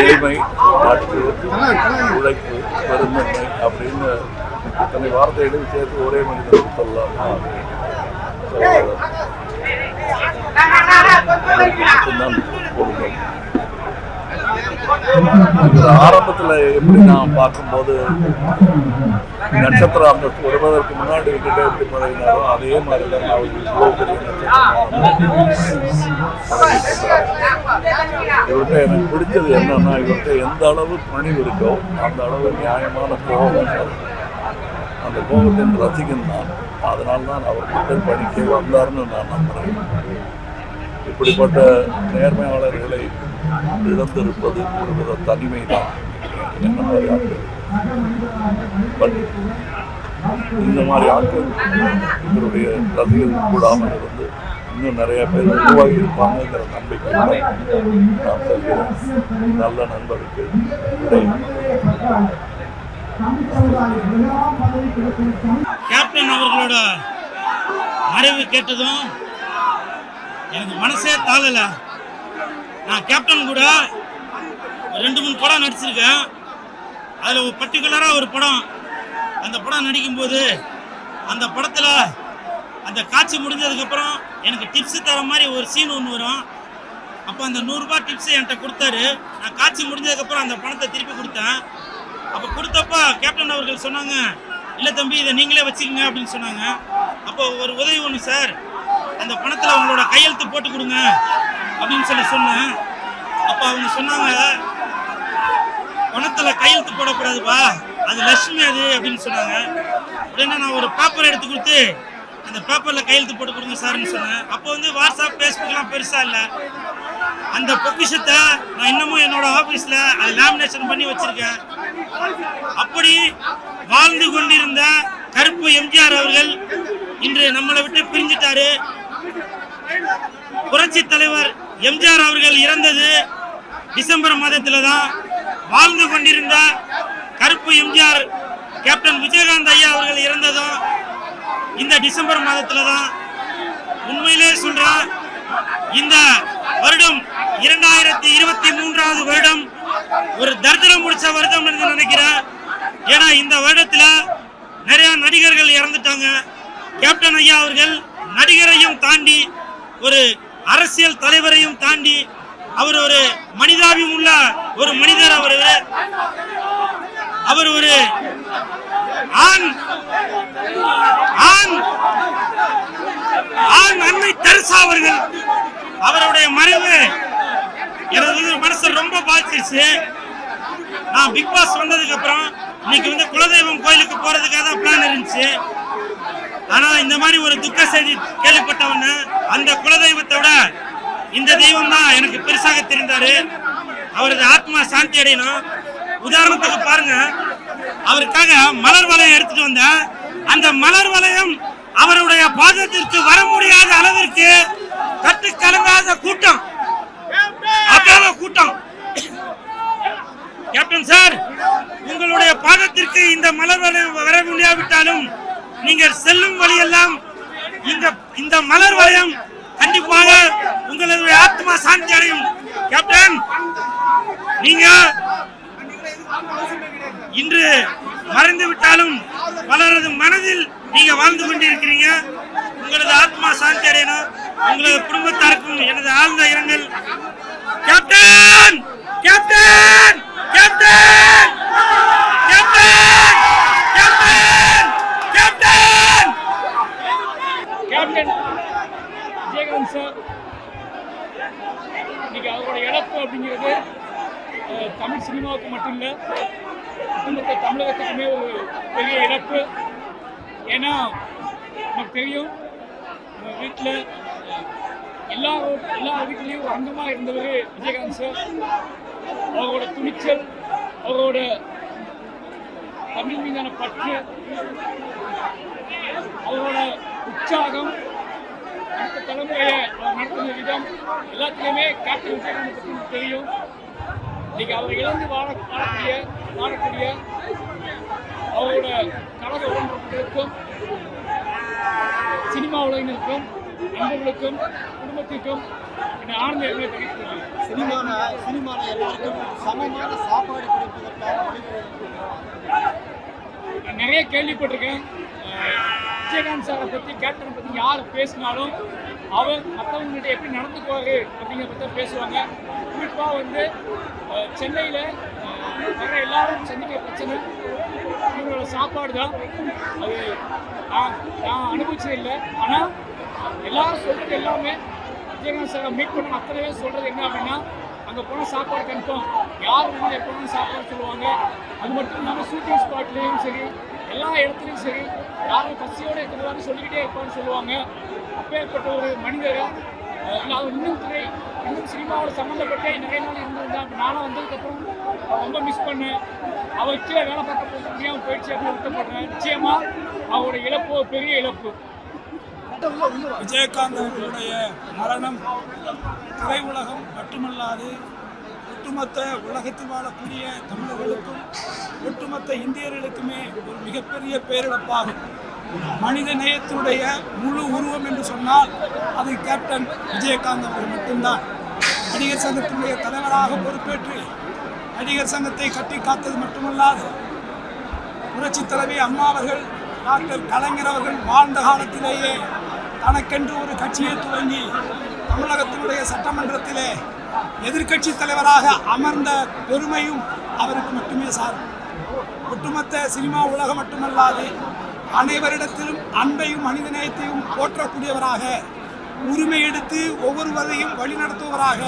ஏழ்மை, பற்று, உழைப்பு, பெருந்தன்மை அப்படின்னு இத்தனை வார்த்தைகளும் சேர்த்து ஒரே மனிதனுக்கு சொல்லலாம். ஆரம்பத்தில் எப்படி நான் பார்க்கும்போது நட்சத்திர அந்தஸ்து வருவதற்கு முன்னாடி என்கிட்ட எப்படி பழகினாரோ அதே மாதிரி தான் அவருக்கு இவ்வளோ பெரிய இவர்கிட்ட எனக்கு பிடிச்சது என்னன்னா, இவர்கிட்ட எந்த அளவு பணிவு இருக்கோ அந்த அளவு நியாயமான கோபம். அந்த கோபத்தின் ரசிகன் தான். அதனால்தான் அவர் மக்கள் பணிக்கே வந்தார்னு நான் நம்புகிறேன். இப்படிப்பட்ட நேர்மையாளர்களை இழந்திருப்பது ஒரு வித தனிமை தான். என்ன மாதிரி ஆட்கள், பட் இந்த மாதிரி ஆட்கள் இவருடைய ரசிகர்கள் கூடாமல் இருந்து இன்னும் நிறைய பேர் உருவாகி இருப்பாங்கிற நம்பிக்கை நான் சொல்கிறேன். நல்ல நண்பருக்கு கேப்டன் அவர்களோட மறைவு கேட்டதும் எனக்கு மனசே தாழல. நான் கேப்டன் கூட 2-3 படம் நடிச்சிருக்கேன். அதில் ஒரு பர்டிகுலராக ஒரு படம், அந்த படம் நடிக்கும்போது அந்த படத்தில் அந்த காட்சி முடிஞ்சதுக்கப்புறம் எனக்கு டிப்ஸு தர மாதிரி ஒரு சீன் ஒன்று வரும். அப்போ அந்த 100 ரூபாய் டிப்ஸு என்கிட்ட கொடுத்தாரு. நான் காட்சி முடிஞ்சதுக்கப்புறம் அந்த பணத்தை திருப்பி கொடுத்தேன். அப்போ கொடுத்தப்ப கேப்டன் அவர்கள் சொன்னாங்க, இல்லை தம்பி இதை நீங்களே வச்சுக்கோங்க அப்படின்னு சொன்னாங்க. அப்போ ஒரு உதவி ஒன்று சார், அந்த பணத்தில் உங்களோட கையெழுத்து போட்டு கொடுங்க அப்படின்னு சொன்னேன். அப்போ அவங்க சொன்னாங்க, பணத்தில் கையெழுத்து போடக்கூடாதுப்பா, அது லட்சுமி அது அப்படின்னு சொன்னாங்க. உடனே நான் ஒரு பேப்பர் எடுத்து கொடுத்து அந்த பேப்பரில் கையெழுத்து போட்டு கொடுங்க சார்ன்னு சொன்னேன். அப்போ வந்து வாட்ஸ்அப், ஃபேஸ்புக்லாம் பெருசாக இல்லை. அந்த பொக்கிஷத்தை நான் இன்னமும் என்னோட ஆஃபீஸில் அதை லேமினேஷன் பண்ணி வச்சுருக்கேன். அப்படி வாழ்ந்து கொண்டிருந்த கருப்பு எம்ஜிஆர் அவர்கள் இன்று நம்மளை விட்டு பிரிஞ்சிட்டாரு. புரட்சி தலைவர் எம்ஜிஆர் அவர்கள் இறந்தது டிசம்பர் மாதத்தில் தான். வாழ்ந்து கொண்டிருந்த கருப்பு எம்ஜிஆர் கேப்டன் விஜயகாந்த் ஐயா அவர்கள் இறந்ததும் இந்த டிசம்பர் மாதத்தில் தான். உண்மையிலே சொல்றேன், இந்த வருடம் 2023 வருடம் ஒரு தரித்திரம் முடிச்ச வருடம் என்று நினைக்கிறேன். ஏன்னா இந்த வருடத்துல நிறைய நடிகர்கள் இறந்துட்டாங்க. கேப்டன் ஐயா அவர்கள் நடிகரையும் தாண்டி ஒரு அரசியல் தலைவரையும் தாண்டி அவர் ஒரு மனிதாபியம் உள்ள ஒரு மனிதர். அவர் ஒரு ஆண் அன்னை தெரசா அவர்கள். அவருடைய மறைவு எனது மனசை ரொம்ப பாதிச்சிருச்சு. நான் பிக் பாஸ் வந்ததுக்கு அப்புறம் இன்னைக்கு வந்து குலதெய்வம் கோயிலுக்கு போறதுக்காக தான் பிளான் இருந்துச்சு. ஆனா இந்த மாதிரி ஒரு துக்க செய்தி கேள்விப்பட்டவன அந்த குலதெய்வத்தோட இந்த தெய்வம் தான் எனக்கு பெருசாக தெரிந்தாரு. அவரது ஆத்மா சாந்தி அடையணும். உதாரணத்துக்கு பாருங்க, அவருக்காக மலர் வளையம் எடுத்துட்டு வந்த அந்த மலர் வளையம் அவருடைய பாதத்திற்கு வர முடியாத அளவிற்கு கட்டு கலங்காத கூட்டம், அகால கூட்டம். கேப்டன் சார், உங்களுடைய பாதத்திற்கு இந்த மலர் வளையம் வர முடியாவிட்டாலும் நீங்கள் செல்லும் வழியெல்லாம் இந்த மலர் வளையம் கண்டிப்பாக உங்களுடைய ஆத்மா சாந்தி அடையும். கேப்டன், நீங்க இன்று மறைந்து விட்டாலும் பலரது மனதில் நீங்க வாழ்ந்து கொண்டிருக்கிறீங்க. உங்களது ஆத்மா சாந்தி அடையணும். உங்களது குடும்பத்தாருக்கும் எனது ஆழ்ந்த இரங்கல். Captain, captain, captain, captain, captain, captain, captain Vijayakanth sir, இன்னைக்கு அவரோட இழப்பு அப்படிங்கிறது தமிழ் சினிமாவுக்கு மட்டும் இல்லை, ஒட்டுமொத்த தமிழகத்துக்குமே ஒரு பெரிய இழப்பு. ஏன்னா நமக்கு தெரியும், நம்ம வீட்டில் எல்லா வீட்லேயும் ஒரு அங்கமாக இருந்தவர் விஜயகாந்த் சார். அவரோட துணிச்சல், அவரோட தமிழ் மீதான பற்று, அவரோட உற்சாகம், அடுத்த தலைமுறையை அவர் நடத்தின விதம் எல்லாத்துலேயுமே கேப்டன் விஜயகாந்த் பற்றி தெரியும். இன்னைக்கு அவர் இழந்து வாழக்கூடிய அவரோட கழக உடன்பிறப்புகளுக்கும், சினிமா உலகினருக்கும், நண்பர்களுக்கும், குடும்பத்திற்கும் இந்த ஆனந்த என்ன தெரிவித்துள்ளது? சினிமான எல்லாருக்கும் சமமான சாப்பாடு கிடைப்பதற்காக நான் நிறைய கேள்விப்பட்டிருக்கேன். விஜயகாந்த் சாரை பற்றி, கேப்டனை பற்றி யார் பேசினாலும் அவர் மற்றவங்ககிட்ட எப்படி நடந்துக்குவார் அப்படிங்கிறத பற்றி பேசுவாங்க. குறிப்பாக வந்து சென்னையில் வர எல்லாரும் சந்திக்கிற பிரச்சனை இவங்களோட சாப்பாடு தான். அது நான் அனுபவிச்சது இல்லை. ஆனால் எல்லாரும் சொல்கிறது எல்லாமே விஜயகாந்த் சாரை மீட் பண்ண அத்தனை பேர் சொல்கிறது என்ன அப்படின்னா, அங்கே போனால் சாப்பாடு கன்ஃபார்ம், யார் வேணாலும் எப்போ வேணாலும் சாப்பாடு சொல்லுவாங்க. அது மட்டும் இல்லாமல் ஷூட்டிங் ஸ்பாட்லேயும் சரி, எல்லா இடத்துலையும் சரி, யாரும் பசியோடு இருக்கிறதான்னு சொல்லிக்கிட்டே இருப்பான்னு சொல்லுவாங்க. அப்பேற்பட்ட ஒரு மனிதரை அவர் இன்னும் சினிமாவோட சம்மந்தப்பட்ட நிறைய நாள் இருந்திருந்தேன். அப்போ நானும் வந்ததுக்கப்புறம் ரொம்ப மிஸ் பண்ணேன். அவர் கீழே வேலை பார்க்க முடியாமல் போயிடுச்சு அப்படின்னு வருத்தப்படுறேன். நிச்சயமாக அவரோட இழப்பு பெரிய இழப்பு. விஜயகாந்த் அவர்களுடைய மரணம் திரையுலகம் மட்டுமல்லாது ஒட்டுமொத்த உலகத்தில் வாழக்கூடிய தமிழர்களுக்கும் ஒட்டுமொத்த இந்தியர்களுக்குமே ஒரு மிகப்பெரிய பேரிழப்பாகும். மனித நேயத்தினுடைய முழு உருவம் என்று சொன்னால் அது கேப்டன் விஜயகாந்த் அவர்கள் மட்டும்தான். நடிகர் சங்கத்தினுடைய தலைவராக பொறுப்பேற்று நடிகர் சங்கத்தை கட்டி காத்தது மட்டுமல்லாது புரட்சி தலைவி அம்மா அவர்கள், டாக்டர் கலைஞர் அவர்கள் வாழ்ந்த காலத்திலேயே தனக்கென்று ஒரு கட்சியை துவங்கி தமிழகத்தினுடைய சட்டமன்றத்திலே எதிர்க்கட்சி தலைவராக அமர்ந்த பெருமையும் அவருக்கு மட்டுமே சாரும். ஒட்டுமொத்த சினிமா உலகம் மட்டுமல்லாது அனைவரிடத்திலும் அன்பையும் மனிதநேயத்தையும் போற்றக்கூடியவராக, உரிமை எடுத்து ஒவ்வொருவரையும் வழிநடத்துவராக,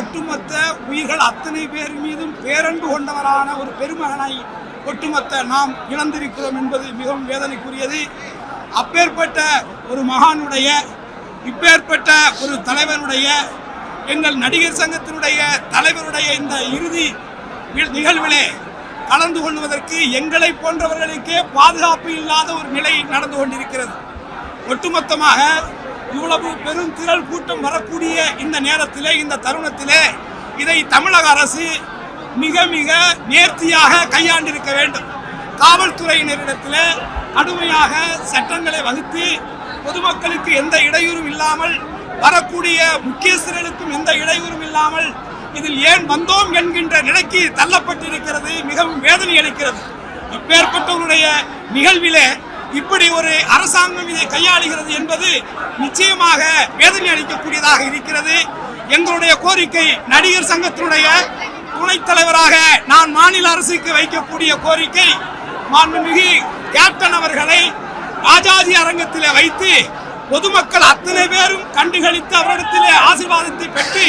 ஒட்டுமொத்த உயிர்கள் அத்தனை பேர் மீதும் பேரன்பு கொண்டவரான ஒரு பெருமகனை ஒட்டுமொத்த நாம் இழந்திருக்கிறோம் என்பது மிகவும் வேதனைக்குரியது. அப்பேற்பட்ட ஒரு மகானுடைய, இப்பேற்பட்ட ஒரு தலைவருடைய, எங்கள் நடிகர் சங்கத்தினுடைய தலைவருடைய இந்த இறுதி நிகழ்விலே கலந்து கொள்வதற்கு எங்களை போன்றவர்களுக்கே பாதுகாப்பு இல்லாத ஒரு நிலை நடந்து கொண்டிருக்கிறது. ஒட்டுமொத்தமாக இவ்வளவு பெரும் திரள் கூட்டம் வரக்கூடிய இந்த நேரத்திலே, இந்த தருணத்திலே இதை தமிழக அரசு மிக மிக நேர்த்தியாக கையாண்டிருக்க வேண்டும். காவல்துறையினரிடத்தில் கடுமையாக சட்டங்களை வகுத்து பொதுமக்களுக்கு எந்த இடையூறும் இல்லாமல், வரக்கூடிய முக்கியஸ்தர்களுக்கும் எந்த இடையூறும் இல்லாமல் இதில் ஏன் வந்தோம் என்கின்ற நிலைக்கு தள்ளப்பட்டிருக்கிறது. மிகவும் வேதனை அளிக்கிறது. இப்பேற்பட்டவருடைய நிகழ்விலே இப்படி ஒரு அரசாங்கம் இதை கையாளுகிறது என்பது நிச்சயமாக வேதனை அளிக்கக்கூடியதாக இருக்கிறது. எங்களுடைய கோரிக்கை, நடிகர் சங்கத்தினுடைய துணைத் தலைவராக நான் மாநில அரசுக்கு வைக்கக்கூடிய கோரிக்கை, மாண்புமிகு கேப்டன் அவர்களை ராஜாஜி அரங்கத்திலே வைத்து பொதுமக்கள் அத்தனை பேரும் கண்டுகளித்து அவரிடத்திலே ஆசீர்வாதத்தை பெற்று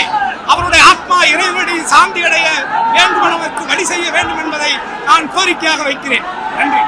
அவருடைய ஆத்மா இறைவனை சாந்தி அடைய வேண்டுமெனக்கு வழி செய்ய வேண்டும் என்பதை நான் கோரிக்கையாக வைக்கிறேன். நன்றி.